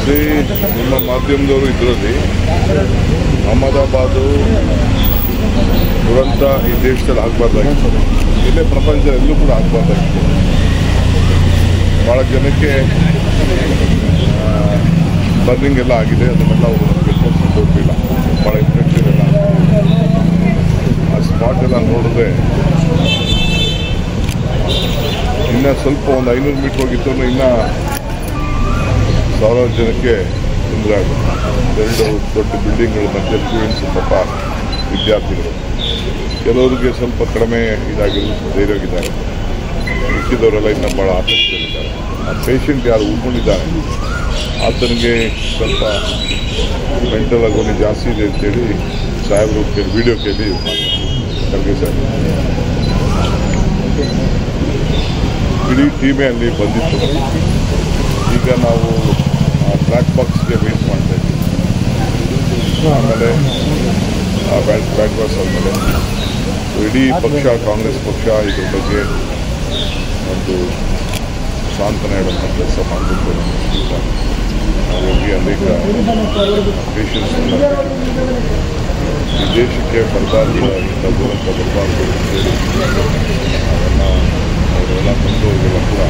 ನೋಡಿ, ನಿಮ್ಮ ಮಾಧ್ಯಮದವರು ಇದರಲ್ಲಿ ಅಹಮದಾಬಾದು ದುರಂತ ಈ ದೇಶದಲ್ಲಿ ಆಗಬಾರ್ದಾಗಿತ್ತು, ಇಲ್ಲೇ ಪ್ರಪಂಚದಲ್ಲೂ ಕೂಡ ಆಗಬಾರ್ದಾಗಿತ್ತು. ಭಾಳ ಜನಕ್ಕೆ ಬರ್ನಿಂಗ್ ಎಲ್ಲ ಆಗಿದೆ, ಅದನ್ನೆಲ್ಲ ಅವರು ಕೊಟ್ಟಿಲ್ಲ. ಭಾಳ ಇನ್ಫೆಕ್ಷನ್ ಎಲ್ಲ ಆ ಸ್ಪಾಟ್ ಎಲ್ಲ ನೋಡಿದ್ರೆ ಇನ್ನೂ ಸ್ವಲ್ಪ ಒಂದು 500 ಮೀಟ್ರ್ ಹೋಗಿತ್ತು, ಇನ್ನೂ ಸಾವಿರಾರು ಜನಕ್ಕೆ ತೊಂದರೆ ಆಗುತ್ತೆ. 2 ದೊಡ್ಡ ಬಿಲ್ಡಿಂಗ್ಗಳ ಮಧ್ಯೆ ಸ್ಟೂಡೆಂಟ್ಸ್, ಪಾಪ ವಿದ್ಯಾರ್ಥಿಗಳು, ಕೆಲವರಿಗೆ ಸ್ವಲ್ಪ ಕಡಿಮೆ ಇದಾಗಿರೋದು ಧೈರ್ಯವಾಗಿದ್ದಾರೆ, ಮಿಕ್ಕಿದವರೆಲ್ಲ ಇನ್ನೂ ಭಾಳ ಆತಂಕದಲ್ಲಿದ್ದಾರೆ. ಆ ಪೇಷಂಟ್ ಯಾರು ಉಳ್ಕೊಂಡಿದ್ದಾರೆ ಆತನಿಗೆ ಸ್ವಲ್ಪ ಮೆಂಟಲ್ ಆಗೋನಿ ಜಾಸ್ತಿ ಇದೆ ಅಂತೇಳಿ ಸಾಹೇಬರು ವಿಡಿಯೋ ಕೇಳಿ ಖರ್ಗೆ ಸಾಹೇಬ್ ಇಡೀ ಟೀಮೇ ಅಲ್ಲಿ ಬಂದಿತ್ತು. ಈಗ ನಾವು ಬ್ಲ್ಯಾಕ್ ಬಾಕ್ಸ್ಗೆ ವೇಟ್ ಮಾಡ್ತಾ ಇದ್ದೀವಿ. ಆಮೇಲೆ ಆ ಬ್ಯಾಟ್ ಬಾಕ್ಸ್ ಆದಮೇಲೆ ಇಡೀ ಪಕ್ಷ, ಕಾಂಗ್ರೆಸ್ ಪಕ್ಷ ಇದ್ರ ಬಗ್ಗೆ ಒಂದು ಸಾಂತ್ವನ ಹೇಳುವಂಥ ಕೆಲಸ ಮಾಡಬೇಕು. ನಾವು ಹೋಗಿ ಅನೇಕ ಪೇಷಂಟ್ಸ್ನ ಈ ದೇಶಕ್ಕೆ ಬರಬಾರ್ದು, ಇಂಥ ದುರಂತ ಬರಬಾರ್ದು ಅಂತೇಳಿ ಅದನ್ನು ಅವರೆಲ್ಲ ಬಂದವರಿಗೆಲ್ಲ ಕೂಡ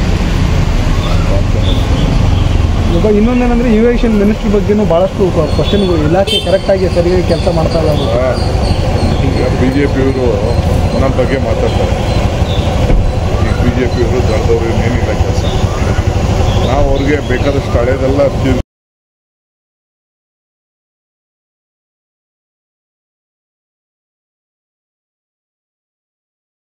ಈಗ ಇನ್ನೊಂದೇನೆಂದರೆ ಇರಿಗೇಷನ್ ಮಿನಿಸ್ಟ್ರಿ ಬಗ್ಗೆನೂ ಭಾಳಷ್ಟು ಕ್ವಶನ್ಗಳು, ಇಲಾಖೆ ಕರೆಕ್ಟಾಗಿ ಸರಿಯಾಗಿ ಕೆಲಸ ಮಾಡ್ತಾ ಇಲ್ಲ. ಈಗ BJPಯವರು ನಮ್ಮ ಬಗ್ಗೆ ಮಾತಾಡ್ತಾರೆ. ಈ BJPಯವರು ದಳದವ್ರು ಏನಿಲ್ಲ ಕೆಲಸ. ನಾವು ಅವ್ರಿಗೆ ಬೇಕಾದಷ್ಟು ಹಳೇದೆಲ್ಲ